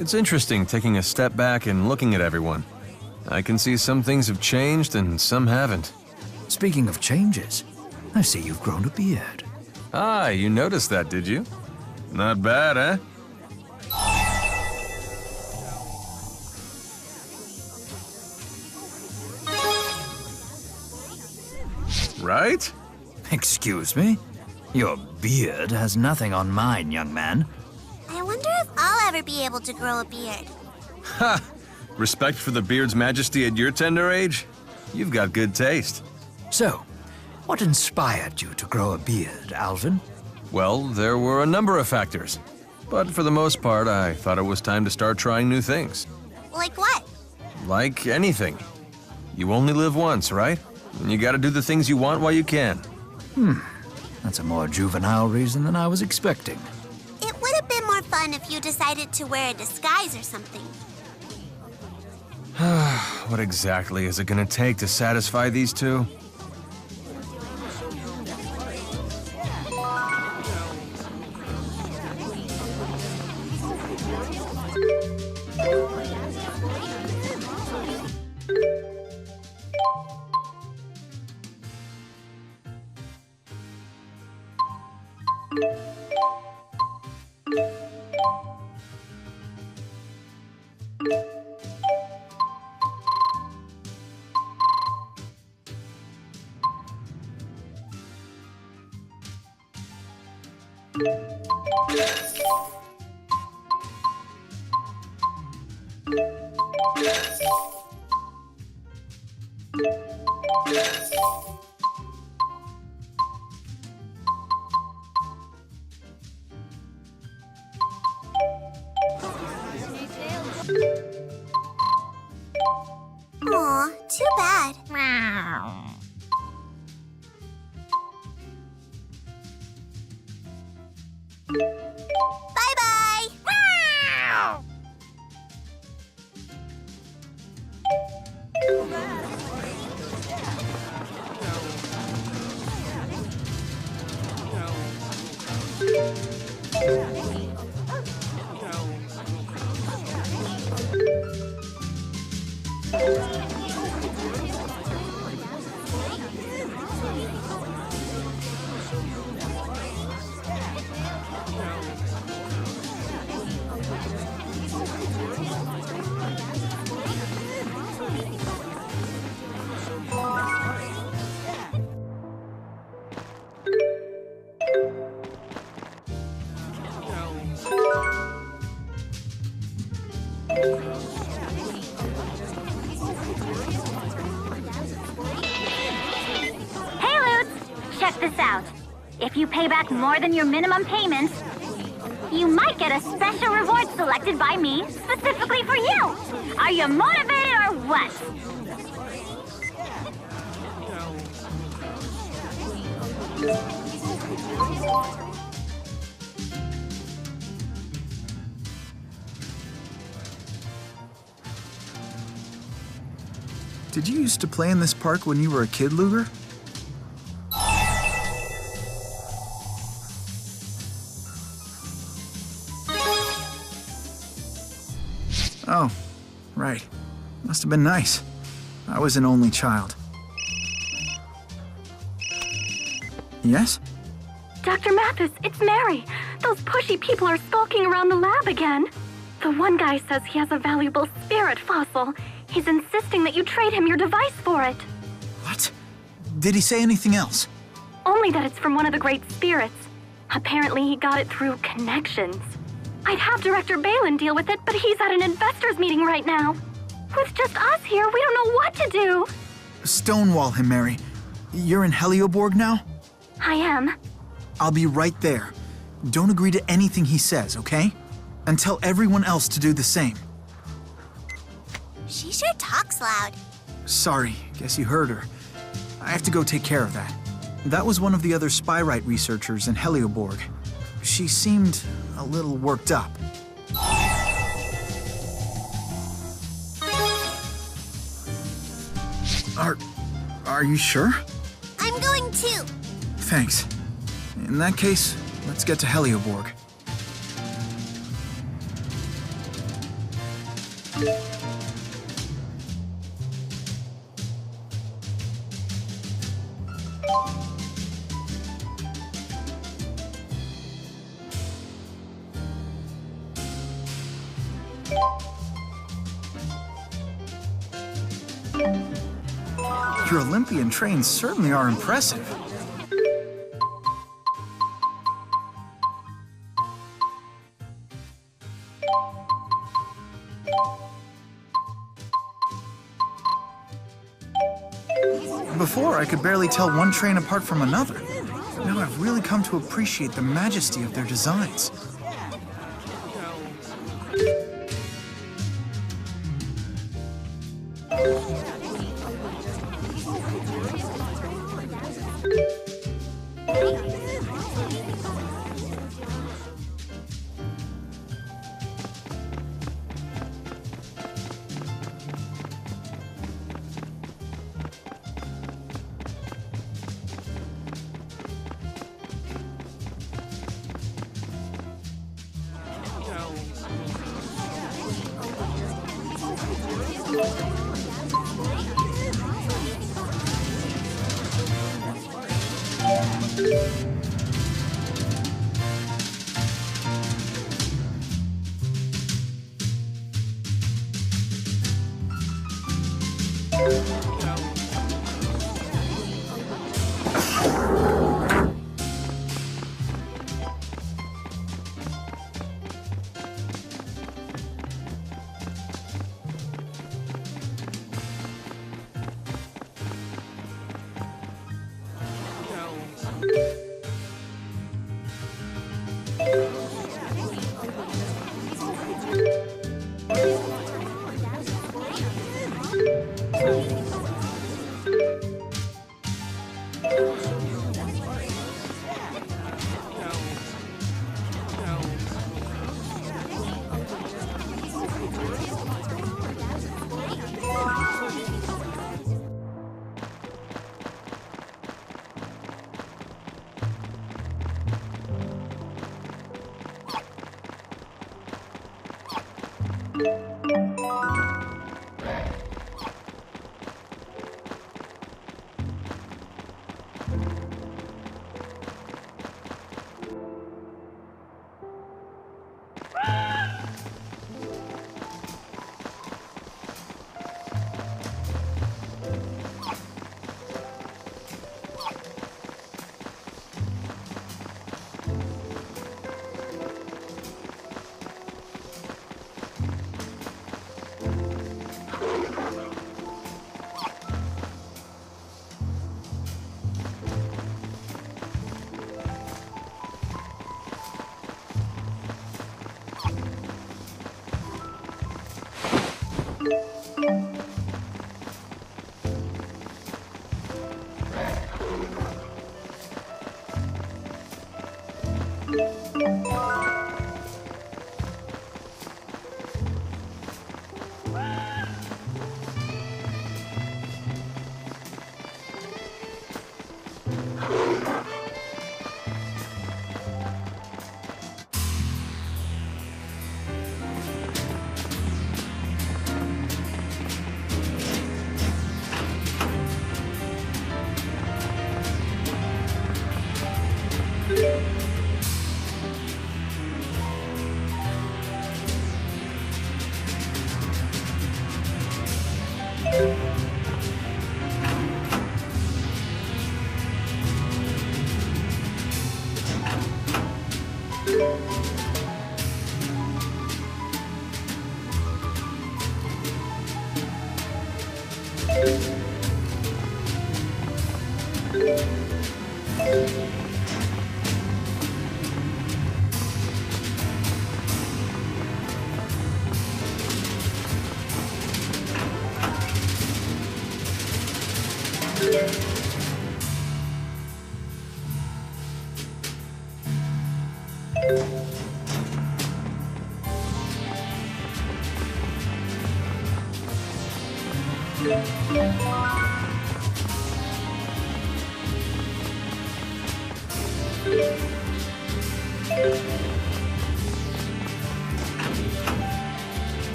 It's interesting taking a step back and looking at everyone. I can see some things have changed and some haven't. Speaking of changes, I see you've grown a beard. Ah, you noticed that, did you? Not bad, eh? Right? Excuse me? Your beard has nothing on mine, young man. I wonder if I'll ever be able to grow a beard. Ha! Respect for the beard's majesty at your tender age? You've got good taste. So, what inspired you to grow a beard, Alvin? Well, there were a number of factors. But for the most part, I thought it was time to start trying new things. Like what? Like anything. You only live once, right? And you gotta do the things you want while you can. That's a more juvenile reason than I was expecting. It would have been more fun if you decided to wear a disguise or something. What exactly is it gonna take to satisfy these two? Aw, too bad. Bye-bye! Check this out. If you pay back more than your minimum payments, you might get a special reward selected by me specifically for you. Are you motivated or what? Did you used to play in this park when you were a kid, Luger? Oh, right. Must have been nice. I was an only child. Yes? Dr. Mathis, it's Mary. Those pushy people are skulking around the lab again. The one guy says he has a valuable spirit fossil. He's insisting that you trade him your device for it. What? Did he say anything else? Only that it's from one of the great spirits. Apparently he got it through connections. I'd have Director Balin deal with it, but he's at an investors meeting right now. With just us here, we don't know what to do. Stonewall him, Mary. You're in Helioborg now? I am. I'll be right there. Don't agree to anything he says, okay? And tell everyone else to do the same. She sure talks loud. Sorry, guess you heard her. I have to go take care of that. That was one of the other Spyrite researchers in Helioborg. She seemed a little worked up. Are you sure? I'm going too. Thanks. In that case, let's get to Helioborg. Your Olympian trains certainly are impressive. Before, I could barely tell one train apart from another. Now I've really come to appreciate the majesty of their designs.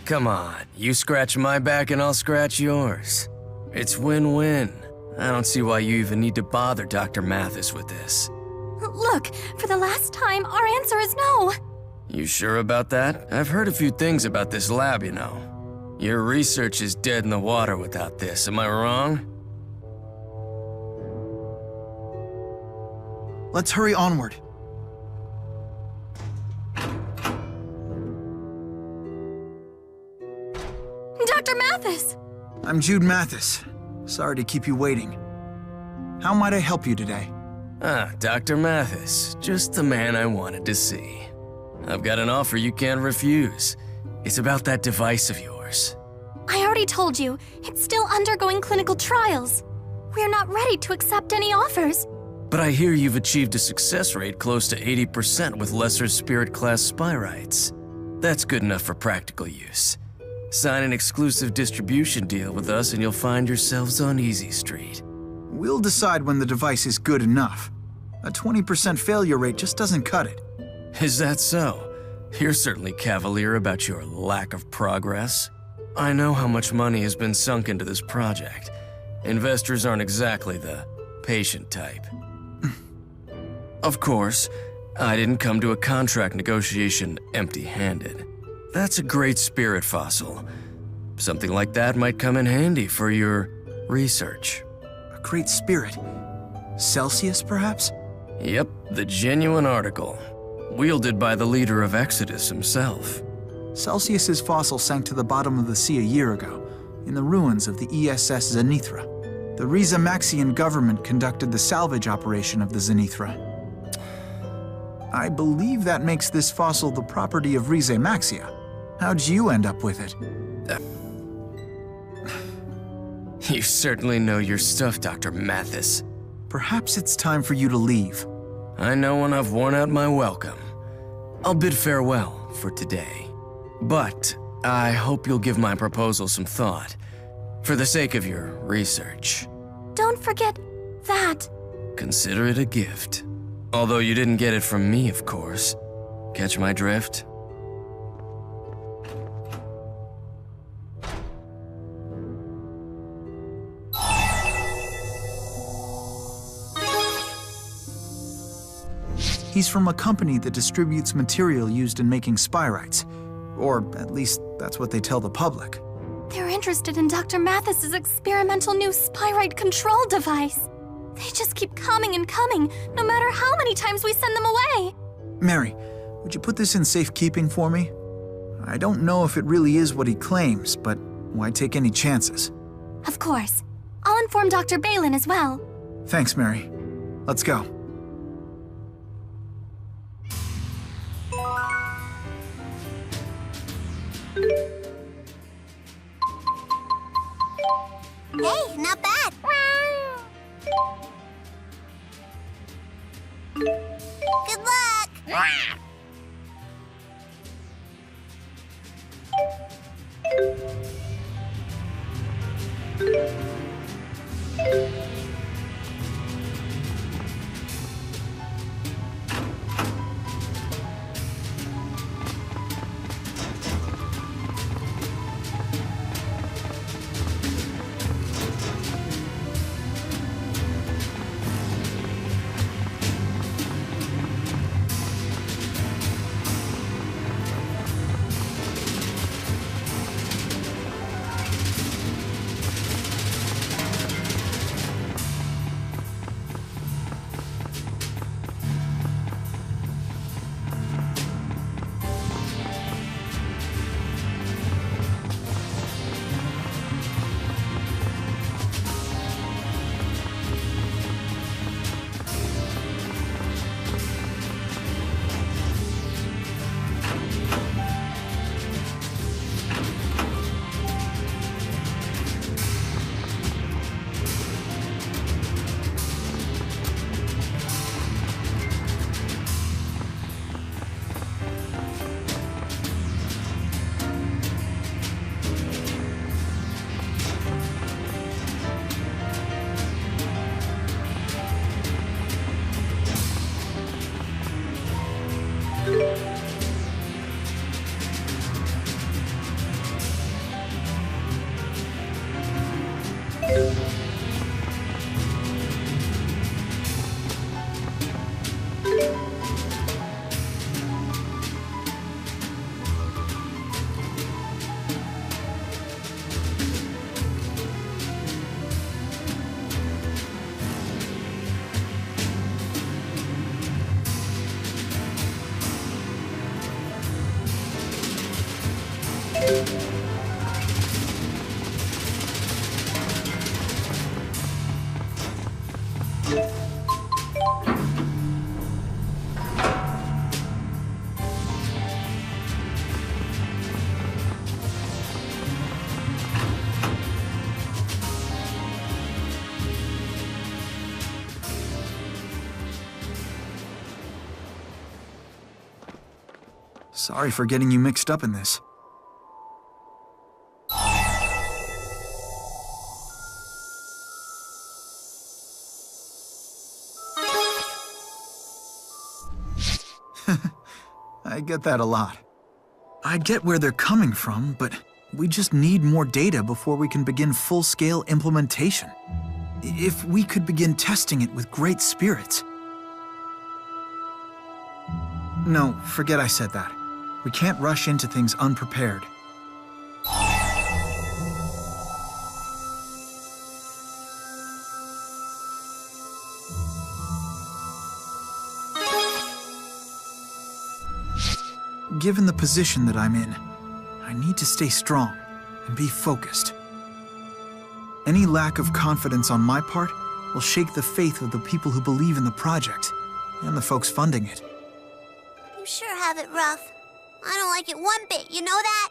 Come on, you scratch my back and I'll scratch yours. It's win-win. I don't see why you even need to bother Dr. Mathis with this. Look, for the last time, our answer is no. You sure about that? I've heard a few things about this lab, you know. Your research is dead in the water without this, am I wrong? Let's hurry onward. Dr. Mathis! I'm Jude Mathis. Sorry to keep you waiting. How might I help you today? Ah, Dr. Mathis. Just the man I wanted to see. I've got an offer you can't refuse. It's about that device of yours. I already told you, it's still undergoing clinical trials. We're not ready to accept any offers. But I hear you've achieved a success rate close to 80% with lesser spirit class spyrites. That's good enough for practical use. Sign an exclusive distribution deal with us and you'll find yourselves on Easy Street. We'll decide when the device is good enough. A 20% failure rate just doesn't cut it. Is that so? You're certainly cavalier about your lack of progress. I know how much money has been sunk into this project. Investors aren't exactly the patient type. Of course, I didn't come to a contract negotiation empty-handed. That's a great spirit fossil. Something like that might come in handy for your research. A great spirit. Celsius, perhaps? Yep, the genuine article. Wielded by the leader of Exodus himself. Celsius's fossil sank to the bottom of the sea a year ago, in the ruins of the ESS Zenithra. The Riza Maxian government conducted the salvage operation of the Zenithra. I believe that makes this fossil the property of Rize Maxia. How'd you end up with it? You certainly know your stuff, Dr. Mathis. Perhaps it's time for you to leave. I know when I've worn out my welcome. I'll bid farewell for today. But I hope you'll give my proposal some thought, for the sake of your research. Don't forget that. Consider it a gift. Although you didn't get it from me, of course. Catch my drift? He's from a company that distributes material used in making spyrites. Or at least that's what they tell the public. They're interested in Dr. Mathis's experimental new spyrite control device. They just keep coming and coming, no matter how many times we send them away. Mary, would you put this in safekeeping for me? I don't know if it really is what he claims, but why take any chances? Of course. I'll inform Dr. Balin as well. Thanks, Mary. Let's go. Hey, not bad. Good luck. Sorry for getting you mixed up in this. I get that a lot. I get where they're coming from, but we just need more data before we can begin full-scale implementation. If we could begin testing it with great spirits. No, forget I said that. We can't rush into things unprepared. Given the position that I'm in, I need to stay strong and be focused. Any lack of confidence on my part will shake the faith of the people who believe in the project and the folks funding it. You sure have it rough. I don't like it one bit, you know that?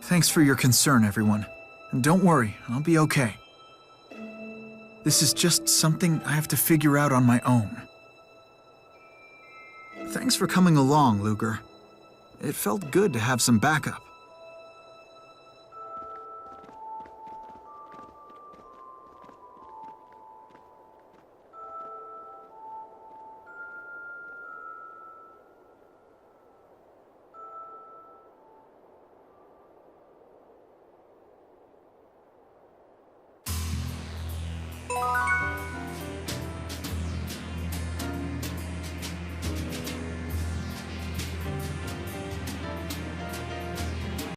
Thanks for your concern, everyone. And don't worry, I'll be okay. This is just something I have to figure out on my own. Thanks for coming along, Luger. It felt good to have some backup.